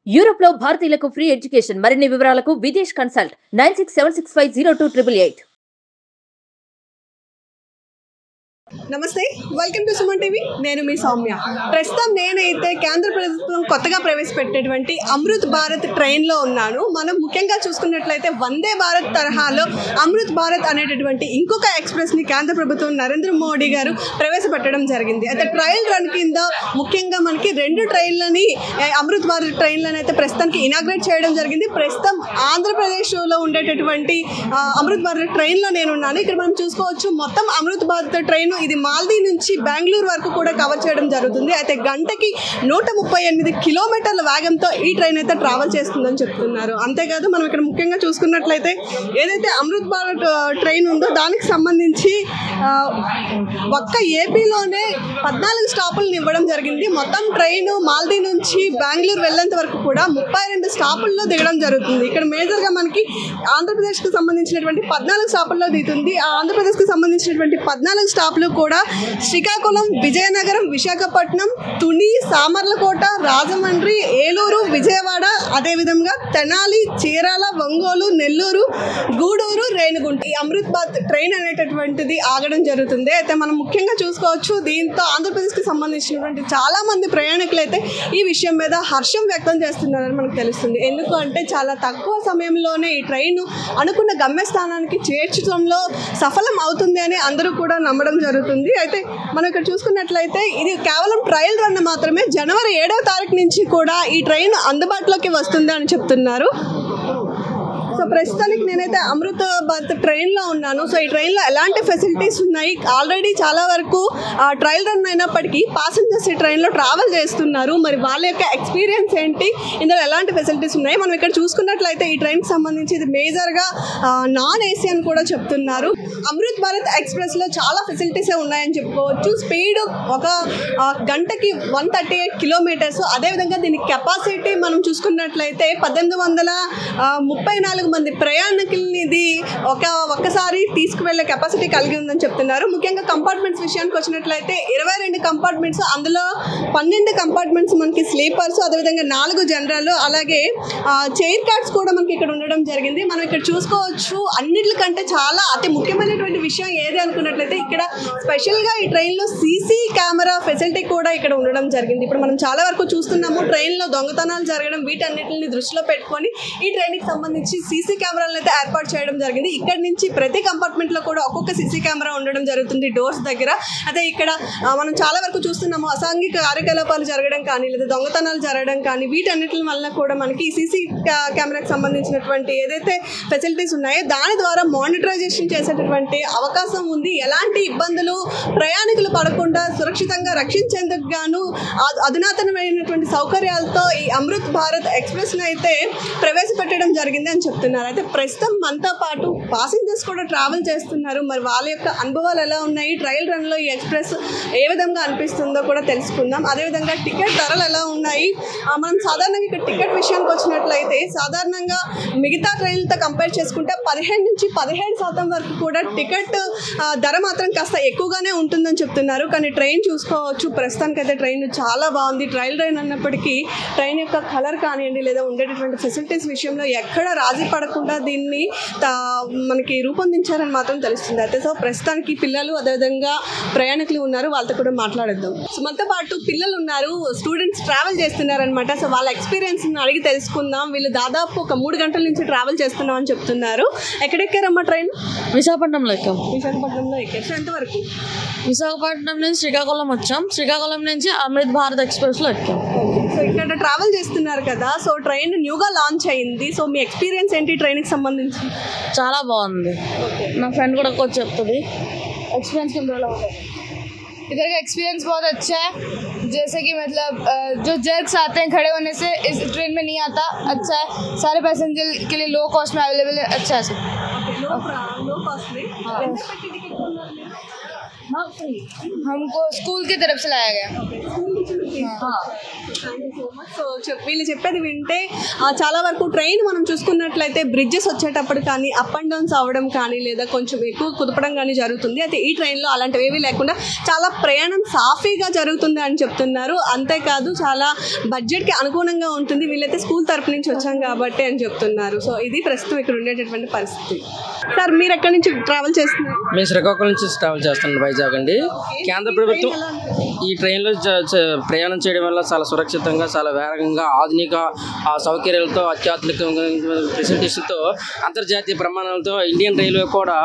Europe లో భారతీయులకు free education మరిన్ని వివరాలకు విదేశ్ కన్సల్ట్ 9676502888. నమస్తే, వెల్కమ్ టు సుమన్ టీవీ. నేను మీ సౌమ్య. ప్రస్తుతం నేనైతే కేంద్ర ప్రభుత్వం కొత్తగా ప్రవేశపెట్టేటువంటి అమృత్ భారత్ ట్రైన్లో ఉన్నాను. మనం ముఖ్యంగా చూసుకున్నట్లయితే వందే భారత్ తరహాలో అమృత్ భారత్ అనేటటువంటి ఇంకొక ఎక్స్ప్రెస్ని కేంద్ర ప్రభుత్వం నరేంద్ర మోడీ గారు ప్రవేశపెట్టడం జరిగింది. అయితే ట్రయల్ రన్ కింద ముఖ్యంగా మనకి 2 ట్రైన్లని అమృత్ భారత్ ట్రైన్లను అయితే ప్రస్తుతానికి ఇనాగ్రేట్ చేయడం జరిగింది. ప్రస్తుతం ఆంధ్రప్రదేశ్లో ఉండేటటువంటి అమృత్ భారత్ ట్రైన్లో నేను ఉన్నాను. ఇక్కడ మనం చూసుకోవచ్చు, మొత్తం అమృత్ భారత్ ట్రైన్ ఇది మాల్దీ నుంచి బెంగళూరు వరకు కూడా కవర్ చేయడం జరుగుతుంది. అయితే గంటకి 138 కిలోమీటర్ల వేగంతో ఈ ట్రైన్ అయితే ట్రావెల్ చేస్తుందని చెప్తున్నారు. అంతేకాదు మనం ఇక్కడ ముఖ్యంగా చూసుకున్నట్లయితే ఏదైతే అమృత్ భారత్ ట్రైన్ ఉందో దానికి సంబంధించి ఒక్క ఏపీలోనే 14 స్టాపులను ఇవ్వడం జరిగింది. మొత్తం ట్రైన్ మాల్దీ నుంచి బెంగళూరు వెళ్ళేంత వరకు కూడా 32 స్టాపుల్లో దిగడం జరుగుతుంది. ఇక్కడ మేజర్గా మనకి ఆంధ్రప్రదేశ్కి సంబంధించినటువంటి 14 స్టాపుల్లో దిగుతుంది. ఆ ఆంధ్రప్రదేశ్కి సంబంధించినటువంటి 14 స్టాపులు కూడా శ్రీకాకుళం, విజయనగరం, విశాఖపట్నం, తుని, సామర్లకోట, రాజమండ్రి, ఏలూరు, విజయవాడ, అదేవిధంగా తెనాలి, చీరాల, ఒంగోలు, నెల్లూరు, గూడూరు, రేణిగుంట ఈ అమృత్ భారత్ ట్రైన్ అనేటటువంటిది ఆగడం జరుగుతుంది. అయితే మనం ముఖ్యంగా చూసుకోవచ్చు, దీంతో ఆంధ్రప్రదేశ్కి సంబంధించినటువంటి చాలా మంది ప్రయాణికులు అయితే ఈ విషయం మీద హర్షం వ్యక్తం చేస్తున్నారని మనకు తెలుస్తుంది. ఎందుకు అంటే చాలా తక్కువ సమయంలోనే ఈ ట్రైన్ అనుకున్న గమ్యస్థానానికి చేర్చడంలో సఫలం అవుతుంది అని అందరూ కూడా నమ్మడం జరుగుతుంది. అయితే మనం ఇక్కడ చూసుకున్నట్లయితే ఇది కేవలం ట్రయల్ రన్ మాత్రమే. జనవరి 7వ తారీఖు నుంచి కూడా ఈ ట్రైన్ అందుబాటులోకి వస్తుంది అని చెప్తున్నారు. సో ప్రస్తుతానికి నేనైతే అమృత్ భారత్ ట్రైన్లో ఉన్నాను. సో ఈ ట్రైన్లో ఎలాంటి ఫెసిలిటీస్ ఉన్నాయి, ఆల్రెడీ చాలా వరకు ట్రయల్ రన్ అయినప్పటికీ ప్యాసింజర్స్ ఈ ట్రైన్లో ట్రావెల్ చేస్తున్నారు. మరి వాళ్ళ యొక్క ఎక్స్పీరియన్స్ ఏంటి, ఇందులో ఎలాంటి ఫెసిలిటీస్ ఉన్నాయి, మనం ఇక్కడ చూసుకున్నట్లయితే ఈ ట్రైన్కి సంబంధించి ఇది మేజర్గా నాన్ ఏసీ అని కూడా చెప్తున్నారు. అమృత్ భారత్ ఎక్స్ప్రెస్లో చాలా ఫెసిలిటీసే ఉన్నాయని చెప్పుకోవచ్చు. స్పీడ్ ఒక గంటకి 138 కిలోమీటర్స్. అదేవిధంగా దీని కెపాసిటీ మనం చూసుకున్నట్లయితే 1834 మంది ప్రయాణికుల్ని ఇది ఒక్కసారి తీసుకువెళ్ళే కెపాసిటీ కలిగి ఉందని చెప్తున్నారు. ముఖ్యంగా కంపార్ట్మెంట్స్ విషయానికి వచ్చినట్లయితే 22 కంపార్ట్మెంట్స్, అందులో 12 కంపార్ట్మెంట్స్ మనకి స్లీపర్స్, అదేవిధంగా 4 జనరల్, అలాగే చైర్ కార్డ్స్ కూడా మనకి ఇక్కడ ఉండడం జరిగింది. మనం ఇక్కడ చూసుకోవచ్చు, అన్నిటికంటే చాలా అతి ముఖ్యమైనటువంటి విషయం ఏది అనుకున్నట్లయితే ఇక్కడ స్పెషల్గా ఈ ట్రైన్లో సీసీ కెమెరా ఫెసిలిటీ కూడా ఇక్కడ ఉండడం జరిగింది. ఇప్పుడు మనం చాలా వరకు చూస్తున్నాము, ట్రైన్లో దొంగతనాలు జరగడం వీటన్నిటిని దృష్టిలో పెట్టుకొని ఈ ట్రైన్కి సంబంధించి సీసీ కెమెరాలను అయితే ఏర్పాటు చేయడం జరిగింది. ఇక్కడ నుంచి ప్రతి కంపార్ట్మెంట్లో కూడా ఒక్కొక్క సీసీ కెమెరా ఉండడం జరుగుతుంది డోర్స్ దగ్గర. అయితే ఇక్కడ మనం చాలా వరకు చూస్తున్నాము, అసాంఘిక కార్యకలాపాలు జరగడం కానీ లేదా దొంగతనాలు జరగడం కానీ వీటన్నిటి వల్ల కూడా మనకి సీసీ కెమెరాకి సంబంధించినటువంటి ఏదైతే ఫెసిలిటీస్ ఉన్నాయో దాని ద్వారా మానిటరైజేషన్ చేసేటటువంటి అవకాశం ఉంది. ఎలాంటి ఇబ్బందులు ప్రయాణికులు పడకుండా సురక్షితంగా రక్షించేందుకు గాను అధునాతనమైనటువంటి సౌకర్యాలతో ఈ అమృత్ భారత్ ఎక్స్ప్రెస్ని అయితే ప్రవేశపెట్టడం జరిగింది అని చెప్తున్నారు. అయితే ప్రస్తుతం మనతో పాటు పాసింజర్స్ కూడా ట్రావెల్ చేస్తున్నారు. మరి వాళ్ళ యొక్క అనుభవాలు ఎలా ఉన్నాయి, ట్రయల్ రన్లో ఈ ఎక్స్ప్రెస్ ఏ విధంగా అనిపిస్తుందో కూడా తెలుసుకుందాం. అదేవిధంగా టికెట్ ధరలు ఎలా ఉన్నాయి, మనం సాధారణంగా ఇక్కడ టికెట్ విషయానికి వచ్చినట్లయితే సాధారణంగా మిగతా ట్రైన్లతో కంపేర్ చేసుకుంటే 15 నుంచి 17% వరకు కూడా టికెట్ ధర మాత్రం కాస్త ఎక్కువగానే ఉంటుందని చెప్తున్నారు. కానీ ట్రైన్ చూసుకోవచ్చు, ప్రస్తుతానికైతే ట్రైన్ చాలా బాగుంది. ట్రయల్ ట్రైన్ అన్నప్పటికీ ట్రైన్ యొక్క కలర్ కానివ్వండి లేదా ఉండేటటువంటి ఫెసిలిటీస్ విషయంలో ఎక్కడ రాజీ పడకుండా దీన్ని మనకి రూపొందించారని మాత్రం తెలుస్తుంది. అయితే సో ప్రస్తుతానికి పిల్లలు అదేవిధంగా ప్రయాణికులు ఉన్నారు, వాళ్ళతో కూడా మాట్లాడేద్దాం. సో మనతో పాటు పిల్లలు ఉన్నారు, స్టూడెంట్స్ ట్రావెల్ చేస్తున్నారనమాట. సో వాళ్ళ ఎక్స్పీరియన్స్ అడిగి తెలుసుకుందాం. వీళ్ళు దాదాపు ఒక 3 గంటల నుంచి ట్రావెల్ చేస్తున్నాం అని చెప్తున్నారు. ఎక్కడెక్కారమ్మా ట్రైన్? విశాఖపట్నంలో ఎక్కాం. విశాఖపట్నంలో ఎక్కారు. సో ఎంతవరకు? విశాఖపట్నం నుంచి శ్రీకాకుళం వచ్చాం. శ్రీకాకుళం నుంచి అమృత్ భారత్ ఎక్స్ప్రెస్లో ఎక్కాం. సో ఇక్కడ ట్రావెల్ చేస్తున్నారు కదా, సో ట్రైన్ న్యూగా లాంచ్ అయింది. సో మీ ఎక్స్పీరియన్స్ ఏంటి ట్రైన్కి సంబంధించి? చాలా బాగుంది. నా ఫ్రెండ్ కూడా వచ్చి చెప్తుంది एक्सपीरियंस किन रहा है। इधर का एक्सपीरियंस बहुत अच्छा है, जैसे कि मतलब जो जर्क्स आते हैं खड़े होने से इस ट्रेन में नहीं आता, अच्छा है। सारे पैसेंजर के लिए लो कॉस्ट में अवेलेबल है, अच्छा है। लो कॉस्ट में हमको स्कूल की तरफ से लाया गया। సో వీళ్ళు చెప్పేది వింటే చాలా వరకు ట్రైన్ మనం చూసుకున్నట్లయితే బ్రిడ్జెస్ వచ్చేటప్పుడు కానీ అప్ అండ్ డౌన్స్ అవ్వడం కానీ లేదా కొంచెం ఎక్కువ కుదపడం కానీ జరుగుతుంది. అయితే ఈ ట్రైన్లో అలాంటివి ఏమీ లేకుండా చాలా ప్రయాణం సాఫీగా జరుగుతుంది అని చెప్తున్నారు. అంతేకాదు చాలా బడ్జెట్కి అనుగుణంగా ఉంటుంది. వీళ్ళైతే స్కూల్ తరపు నుంచి వచ్చాం కాబట్టి అని చెప్తున్నారు. సో ఇది ప్రస్తుతం ఇక్కడ ఉండేటటువంటి పరిస్థితి. సార్ మీరు ఎక్కడి నుంచి ట్రావెల్ చేస్తున్నారు? మేము శ్రీకాకుళం నుంచి ట్రావెల్ చేస్తున్నాం, వైజాగ్ అండి. కేంద్ర ప్రభుత్వం ఈ ట్రైన్లో ప్రయాణం చేయడం వల్ల చాలా సురక్షితంగా, చాలా వేగంగా, ఆధునిక సౌకర్యాలతో, అత్యాధునిక ఫెసిలిటీస్తో, అంతర్జాతీయ ప్రమాణాలతో ఇండియన్ రైల్వే కూడా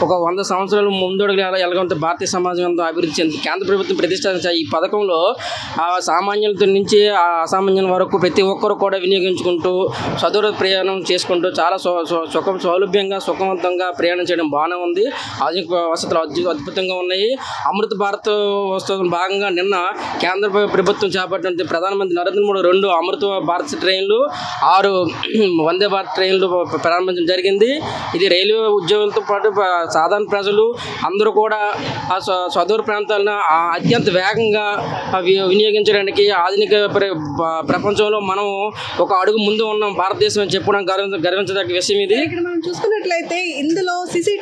ఒక 100 సంవత్సరాలు ముందడుగు ఎలాగంటే భారతీయ సమాజం అంతా అభివృద్ధి చెంది కేంద్ర ప్రభుత్వం ప్రతిష్ఠించిన ఈ పథకంలో సామాన్యులతో నుంచి అసామాన్యుల వరకు ప్రతి ఒక్కరు కూడా వినియోగించుకుంటూ సదూర ప్రయాణం చేసుకుంటూ చాలా సౌలభ్యంగా, సుఖవంతంగా ప్రయాణం చేయడం బాగానే ఉంది. ఆధునిక వసతులు అద్భుతంగా ఉన్నాయి. అమృత్ భారత్ వస్తువుల భాగంగా నిన్న కేంద్ర ప్రభుత్వం చేపట్టిన ప్రధానమంత్రి నరేంద్ర మోడీ 2 అమృత్ భారత్ ట్రైన్లు, 6 వందే భారత్ ట్రైన్లు ప్రారంభించడం జరిగింది. ఇది రైల్వే ఉద్యోగులతో పాటు సాధారణ ప్రజలు అందరూ కూడా ఆ సుదూర ప్రాంతాలను అత్యంత వేగంగా వినియోగించడానికి ఆధునిక ప్రపంచంలో మనం ఒక అడుగు ముందు ఉన్నాం భారతదేశం అని చెప్పడం గర్వించదగ్గ విషయం ఇది. ఇక్కడ మనం చూసుకున్నట్లయితే ఇందులో సీసీ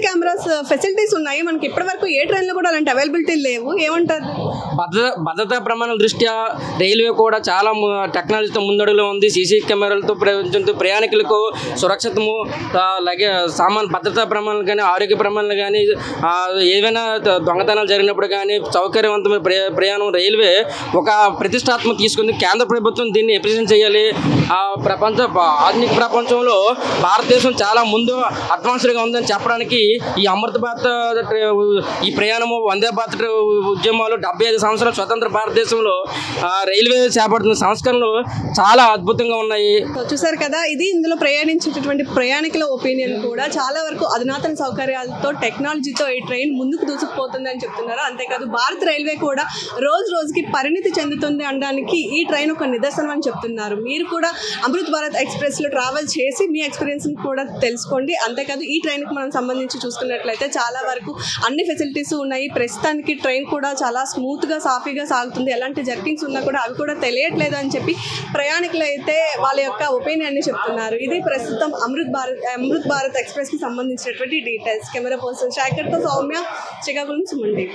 కెమెరాస్ ఫెసిలిటీస్ ఉన్నాయి. మనకి ఇప్పటి వరకు ఏ ట్రైన్లో కూడా అలాంటి అవైలబిలిటీ లేవు. ఏమంటారు? భద్రతా ప్రమాణాల దృష్ట్యా రైల్వే కూడా చాలా టెక్నాలజీతో ముందడుగులో ఉంది. సీసీ కెమెరాలతో ప్రయాణికులకు సురక్షితము, అలాగే భద్రతా ప్రమాణాలు కానీ, ఆరోగ్య ప్రమాణాలు కానీ, ఏవైనా దొంగతనాలు జరిగినప్పుడు కానీ సౌకర్యవంతమైన ప్రయాణం రైల్వే ఒక ప్రతిష్టాత్మక తీసుకుంది. కేంద్ర ప్రభుత్వం దీన్ని ఎప్రిషియేట్ చేయాలి. ఆధునిక ప్రపంచంలో భారతదేశం చాలా ముందు అడ్వాన్స్డ్గా ఉందని చెప్పడానికి ఈ అమృత్ భారత్ ఈ ప్రయాణము, వందే భారత్ ఉద్యమాలు, 75 సంవత్సరాల స్వతంత్ర భారతదేశంలో రైల్వే చేపడుతున్న సంస్కరణలు చాలా అద్భుతంగా ఉన్నాయి. చూసారు కదా, ఇది ఇందులో ప్రయాణించేటటువంటి ప్రయాణికుల ఒపీనియన్ కూడా. చాలా వరకు అధునాతన సౌకర్యాలతో, టెక్నాలజీతో ఈ ట్రైన్ ముందుకు దూసుకుపోతుందని చెప్తున్నారు. అంతేకాదు భారత రైల్వే కూడా రోజు రోజుకి పరిణితి చెందుతుంది అనడానికి ఈ ట్రైన్ ఒక నిదర్శనం అని చెప్తున్నారు. మీరు కూడా అమృత్ భారత్ ఎక్స్ప్రెస్లో ట్రావెల్ చేసి మీ ఎక్స్పీరియన్స్ని కూడా తెలుసుకోండి. అంతేకాదు ఈ ట్రైన్కి మనం సంబంధించి చూసుకున్నట్లయితే చాలా వరకు అన్ని ఫెసిలిటీస్ ఉన్నాయి. ప్రస్తుతానికి ట్రైన్ కూడా చాలా స్మూత్గా, సాఫీగా సాగుతుంది. ఎలాంటి జర్కింగ్స్ ఉన్నా కూడా అవి కూడా తెలియట్లేదు అని చెప్పి ప్రయాణికులు అయితే వాళ్ళ యొక్క ఒపీనియన్ని చెప్తున్నారు. ఇది ప్రస్తుతం అమృత్ భారత్ ఎక్స్ప్రెస్కి సంబంధించినటువంటి డీటెయిల్స్. కెమెరా పర్సన్ శేఖర్తో సౌమ్య, శ్రీకాకుళం, సుమన్ టీవీ.